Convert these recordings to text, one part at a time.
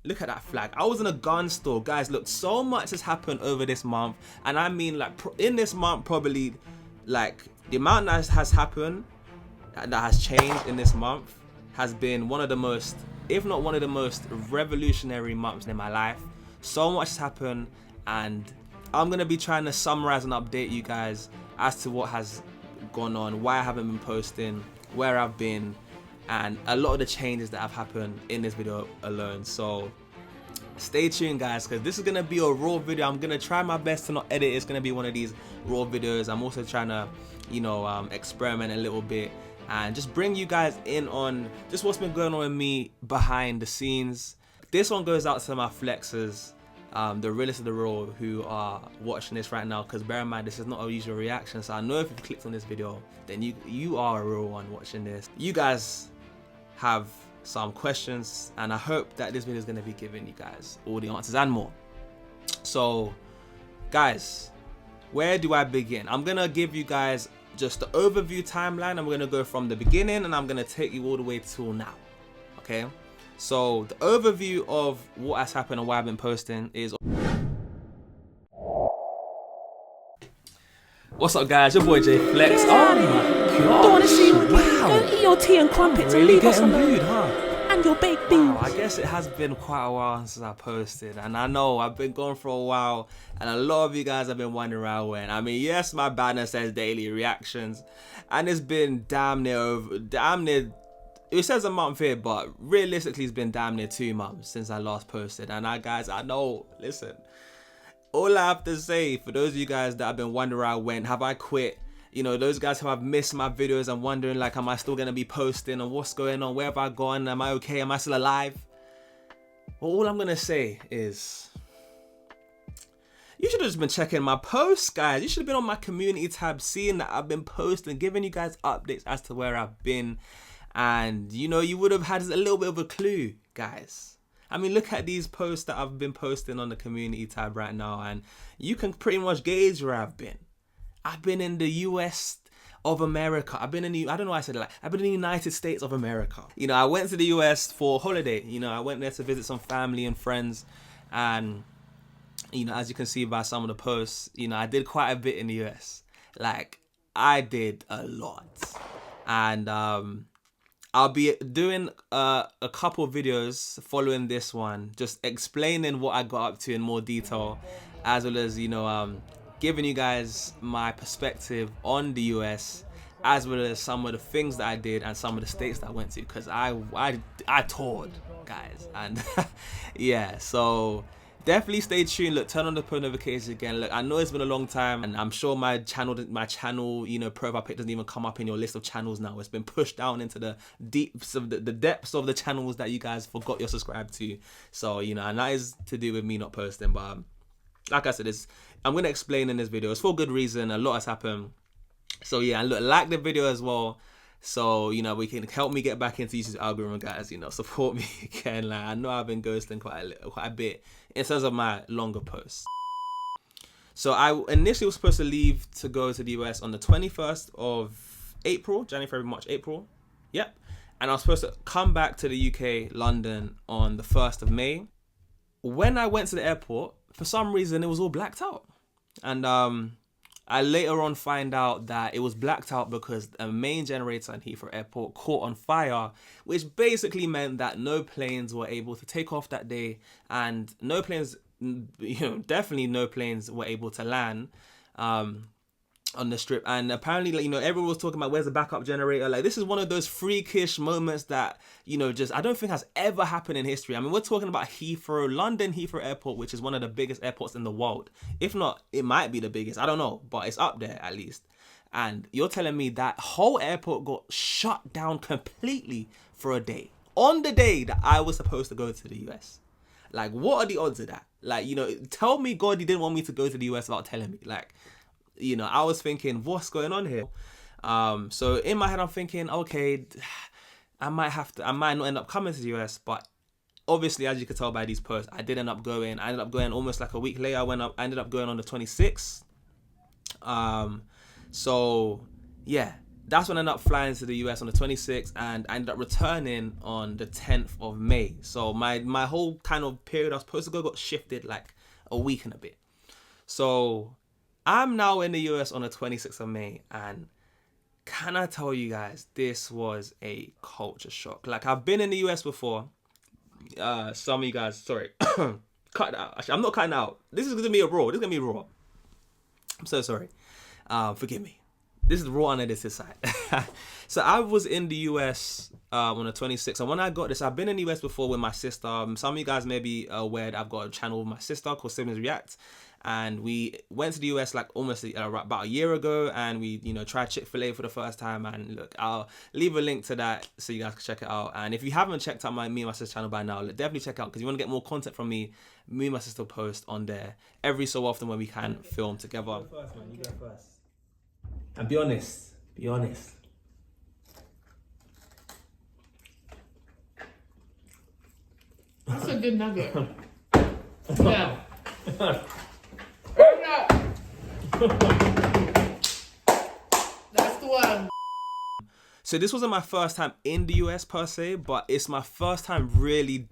Look at that flag. I was in a gun store, guys. Look, so much has happened over this month, and I mean, like, in this month, probably, like, the amount that has happened, that has changed in this month, has been one of the most, if not one of the most revolutionary months in my life. So much has happened, and I'm gonna be trying to summarize and update you guys as to what has gone on, why I haven't been posting, where I've been, and a lot of the changes that have happened in this video alone. So stay tuned, guys, because this is gonna be a raw video. I'm gonna try my best to not edit. It's gonna be one of these raw videos. I'm also trying to, you know, experiment a little bit and just bring you guys in on just what's been going on with me behind the scenes. This one goes out to my flexers, the realest of the real, who are watching this right now, because bear in mind, this is not a usual reaction. So I know if you've clicked on this video, then you are a real one watching this. You guys have some questions, and I hope that this video is going to be giving you guys all the answers and more. So guys, where do I begin? I'm going to give you guys just the overview timeline. I'm going to go from the beginning, and I'm going to take you all the way till now. Okay, so the overview of what has happened and why I've been posting is... What's up, guys? Your boy JayFlex. Oh my god! Don't want to see you. Wow. Go eat your tea and crumpets and Really leave us getting alone. rude, huh? And your baked beans. Wow, I guess it has been quite a while since I posted, and I know I've been gone for a while, and a lot of you guys have been wondering around when. I mean, yes, my banner says daily reactions, and it's been damn near. It says a month here, but realistically, it's been damn near 2 months since I last posted. And guys, I know. Listen, all I have to say for those of you guys that have been wondering around when, have I quit? You know, those guys who have missed my videos and wondering, like, am I still going to be posting, and what's going on? Where have I gone? Am I okay? Am I still alive? Well, all I'm going to say is, you should have just been checking my posts, guys. You should have been on my community tab, seeing that I've been posting, giving you guys updates as to where I've been. And, you know, you would have had a little bit of a clue, guys. I mean, look at these posts that I've been posting on the community tab right now, and you can pretty much gauge where I've been. I've been in the US of America. I've been in the, I don't know why I said it like, I've been in the United States of America. You know, I went to the US for holiday. You know, I went there to visit some family and friends. And, you know, as you can see by some of the posts, you know, I did quite a bit in the US. Like, I did a lot. And I'll be doing a couple of videos following this one, just explaining what I got up to in more detail, as well as, you know, giving you guys my perspective on the US, as well as some of the things that I did and some of the states that I went to, because I toured, guys. And yeah, so definitely stay tuned. Look, turn on the post notifications again. Look, I know it's been a long time, and I'm sure my channel, you know, profile pic doesn't even come up in your list of channels now. It's been pushed down into the deeps of the depths of the channels that you guys forgot you're subscribed to. So, you know, and that is to do with me not posting, but like I said, I'm going to explain in this video. It's for good reason. A lot has happened. So yeah, and look, like the video as well, so, you know, we can help me get back into YouTube's algorithm, guys. You know, support me again. Like, I know I've been ghosting quite a bit in terms of my longer posts. So I initially was supposed to leave to go to the US on the 21st of April, January, February, March, April. Yep. And I was supposed to come back to the UK, London, on the 1st of May. When I went to the airport, for some reason, it was all blacked out. And I later on find out that it was blacked out because a main generator in Heathrow Airport caught on fire, which basically meant that no planes were able to take off that day, and no planes, you know, definitely no planes were able to land on the strip. And apparently, like, you know, everyone was talking about where's the backup generator. Like, this is one of those freakish moments that, you know, just I don't think has ever happened in history. I mean, we're talking about London Heathrow Airport, which is one of the biggest airports in the world. If not, it might be the biggest. I don't know, but it's up there at least. And you're telling me that whole airport got shut down completely for a day, on the day that I was supposed to go to the US. Like, what are the odds of that? Like, you know, tell me God he didn't want me to go to the US without telling me. Like, you know, I was thinking, what's going on here? So in my head, I'm thinking, okay, I might not end up coming to the US, but obviously, as you could tell by these posts, I did end up going. I ended up going almost like a week later. I ended up going on the 26th. So yeah, that's when I ended up flying to the US on the 26th, and I ended up returning on the 10th of May. So my whole kind of period I was supposed to go got shifted like a week and a bit. So I'm now in the US on the 26th of May, and can I tell you guys, this was a culture shock. Like, I've been in the US before. Some of you guys, sorry, cut it out. Actually, I'm not cutting out. This is gonna be raw. This is gonna be raw. I'm so sorry. Forgive me. This is the raw unedited side. So I was in the US on the 26th. And when I got this, I've been in the US before with my sister. Some of you guys may be aware that I've got a channel with my sister called Siblings React. And we went to the US like almost about a year ago, and we, tried Chick-fil-A for the first time. And look, I'll leave a link to that so you guys can check it out. And if you haven't checked out me and my sister's channel by now, definitely check out, because you want to get more content from me. Me and my sister post on there every so often when we can film together. You go first, man. You go first. And be honest. Be honest. That's a good nugget. Yeah. That's the one. So this wasn't my first time in the US per se, but it's my first time really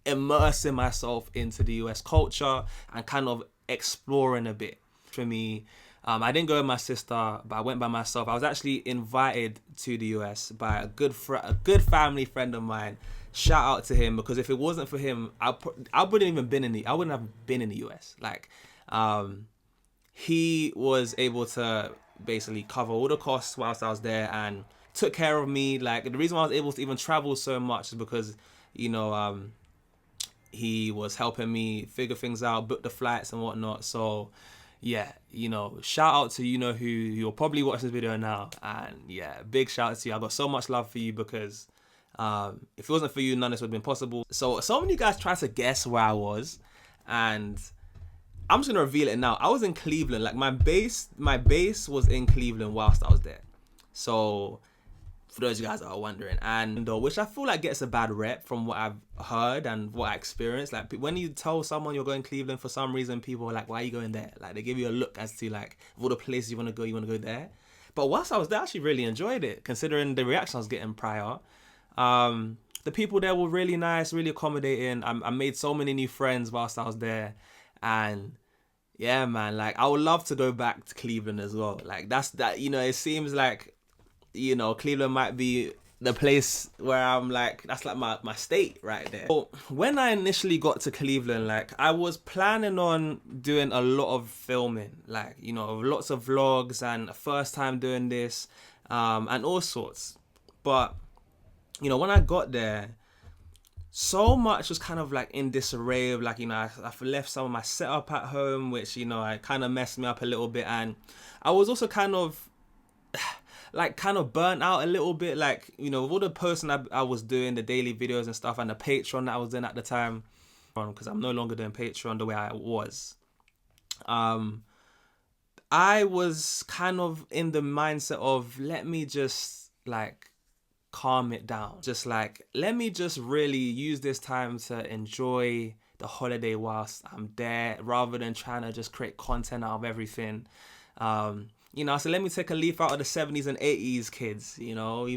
immersing myself into the US culture and kind of exploring a bit. For me, I didn't go with my sister, but I went by myself. I was actually invited to the US by a good family friend of mine. Shout out to him, because if it wasn't for him, I wouldn't have been in the US. Like, he was able to basically cover all the costs whilst I was there and took care of me. Like, the reason why I was able to even travel so much is because, he was helping me figure things out, book the flights and whatnot. So yeah, shout out to who you'll probably watch this video now. And yeah, big shout out to you. I got so much love for you, because if it wasn't for you, none of this would have been possible. So many guys tried to guess where I was, and I'm just gonna reveal it now. I was in Cleveland. Like, my base was in Cleveland whilst I was there. So for those of you guys that are wondering, and which I feel like gets a bad rep from what I've heard and what I experienced. Like, when you tell someone you're going to Cleveland, for some reason people are like, why are you going there? Like, they give you a look as to like, of all the places you want to go there. But whilst I was there, I actually really enjoyed it, considering the reaction I was getting prior. The people there were really nice, really accommodating. I made so many new friends whilst I was there, and yeah, man, like, I would love to go back to Cleveland as well. Like, it seems like, Cleveland might be the place where I'm like, that's like my state right there. So when I initially got to Cleveland, like, I was planning on doing a lot of filming, like, lots of vlogs, and first time doing this, and all sorts. But, when I got there, so much was kind of like in disarray of like, I've left some of my setup at home, which, I kind of messed me up a little bit. And I was also kind of burnt out a little bit, like, with all the posting I was doing, the daily videos and stuff, and the Patreon that I was doing at the time, because I'm no longer doing Patreon the way I was. I was kind of in the mindset of, let me just like calm it down. Just like, let me just really use this time to enjoy the holiday whilst I'm there, rather than trying to just create content out of everything. So let me take a leaf out of the 70s and 80s kids,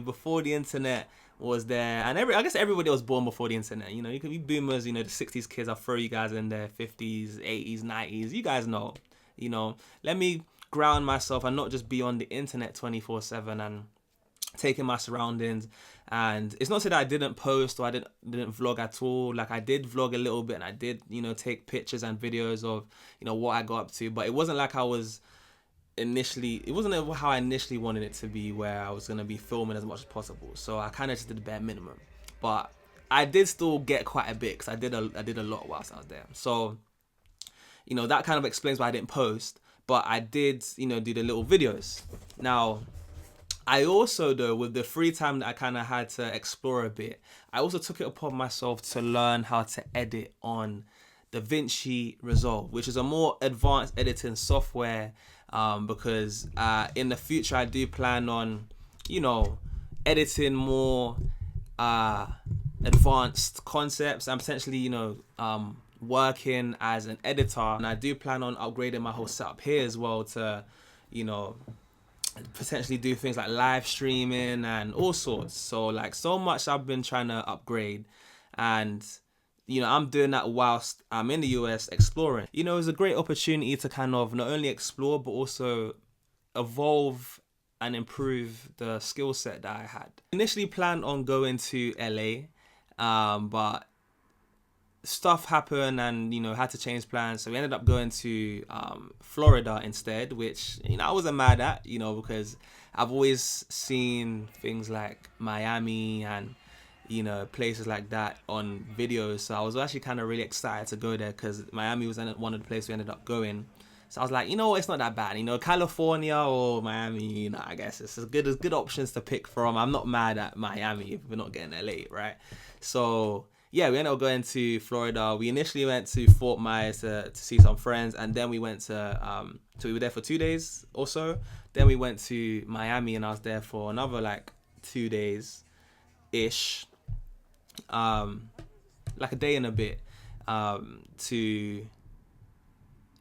before the internet was there. And I guess everybody was born before the internet. You could be boomers, the 60s kids, I'll throw you guys in there, 50s, 80s, 90s. You guys know, let me ground myself and not just be on the internet 24/7 and taking my surroundings. And it's not to say that I didn't post or I didn't vlog at all. Like, I did vlog a little bit, and I did, take pictures and videos of, what I got up to. But it wasn't like it wasn't how I initially wanted it to be, where I was going to be filming as much as possible. So I kind of just did the bare minimum. But I did still get quite a bit, because I did a lot whilst I was there. So, that kind of explains why I didn't post. But I did, do the little videos. Now, I also, though, with the free time that I kind of had to explore a bit, I also took it upon myself to learn how to edit on DaVinci Resolve, which is a more advanced editing software. Because in the future I do plan on, editing more advanced concepts, and potentially, working as an editor. And I do plan on upgrading my whole setup here as well to, potentially do things like live streaming and all sorts. So like so much I've been trying to upgrade, and you know, I'm doing that whilst I'm in the US exploring. You know, it was a great opportunity to kind of not only explore but also evolve and improve the skill set that I had. Initially planned on going to LA, but stuff happened and, you know, had to change plans. So we ended up going to Florida instead, which, you know, I wasn't mad at, you know, because I've always seen things like Miami and, you know, places like that on videos. So I was actually kind of really excited to go there because Miami was one of the places we ended up going. So I was like, you know what, it's not that bad. You know, California or Miami, you know, I guess it's as good options to pick from. I'm not mad at Miami if we're not getting LA, right? So yeah, we ended up going to Florida. We initially went to Fort Myers to see some friends, and then we went to so we were there for 2 days or so. Then we went to Miami, and I was there for another like 2 days ish, like a day and a bit, to,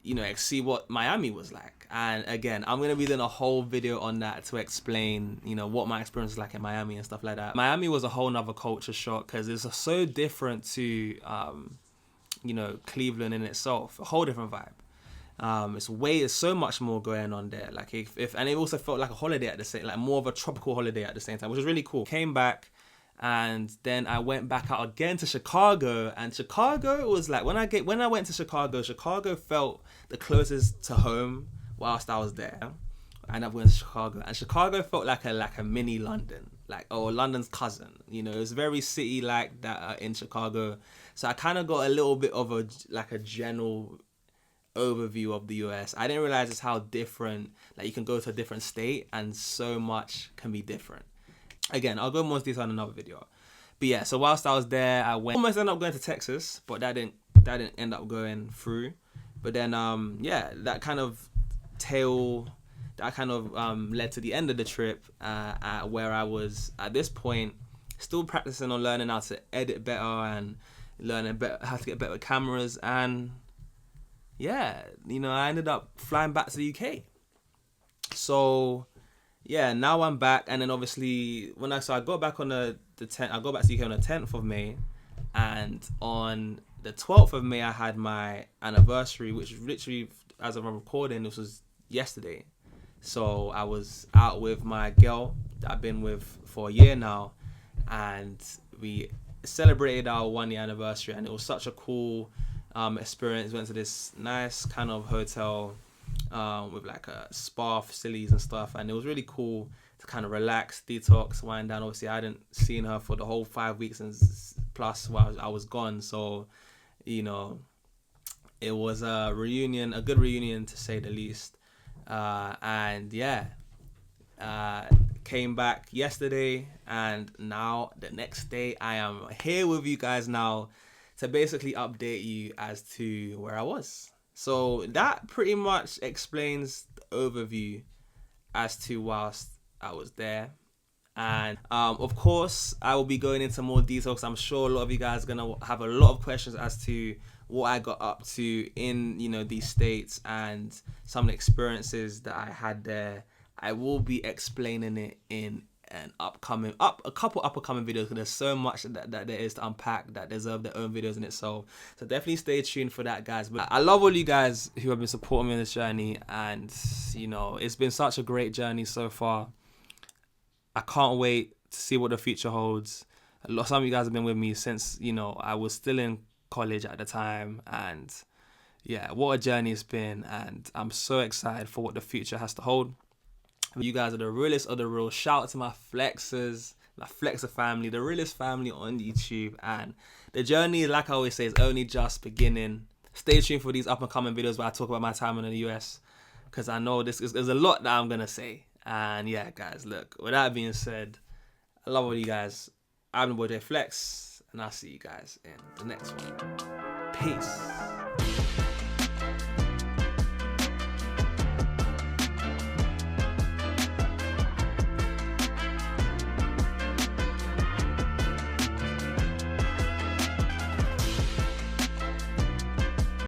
you know, see what Miami was like. And again, I'm going to be doing a whole video on that to explain, you know, what my experience was like in Miami and stuff like that. Miami was a whole nother culture shock because it's so different to, you know, Cleveland in itself, a whole different vibe. It's so much more going on there. Like and it also felt like a holiday at the same, like more of a tropical holiday at the same time, which was really cool. Came back, and then I went back out again to Chicago, and Chicago was like, when I went to Chicago felt the closest to home whilst I was there. And I went to Chicago, and Chicago felt like a mini London, or London's cousin. You know, it was very city like that in Chicago. So I kind of got a little bit of a general overview of the US. I didn't realize just how different, like you can go to a different state and so much can be different. Again, I'll go more into detail in another video. But yeah, so whilst I was there, I almost ended up going to Texas, but that didn't end up going through. But then yeah, that kind of led to the end of the trip, where I was at this point still practicing on learning how to edit better and learning how to get better cameras. And yeah, you know, I ended up flying back to the UK. So yeah, now I'm back, and then obviously I got back on the 10th. I got back to the UK on the 10th of May, and on the 12th of May I had my anniversary, which literally, as I'm recording, this was yesterday. So I was out with my girl that I've been with for a year now, and we celebrated our 1-year anniversary, and it was such a cool experience. Went to this nice kind of hotel with like a spa facilities and stuff, and it was really cool to kind of relax, detox, wind down. Obviously I hadn't seen her for the whole 5 weeks and plus while I was gone, so you know, it was a good reunion to say the least. And yeah, came back yesterday, and now the next day I am here with you guys now to basically update you as to where I was. So that pretty much explains the overview as to whilst I was there. And of course, I will be going into more details. I'm sure a lot of you guys are going to have a lot of questions as to what I got up to in, you know, these states and some of the experiences that I had there. I will be explaining it in a couple upcoming videos, because there's so much that there is to unpack that deserve their own videos in itself. So definitely stay tuned for that, guys. But I love all you guys who have been supporting me on this journey, and you know, it's been such a great journey so far. I can't wait to see what the future holds. Some of you guys have been with me since, you know, I was still in college at the time, and yeah, what a journey it's been, and I'm so excited for what the future has to hold. You guys are the realest of the real. Shout out to my flexers, my flexer family, the realest family on YouTube, and the journey, like I always say, is only just beginning. Stay tuned for these up and coming videos where I talk about my time in the US, because I know there's a lot that I'm gonna say. And yeah, guys, look, with that being said, I love all you guys. I'm the boy JayFlex, and I'll see you guys in the next one. Peace.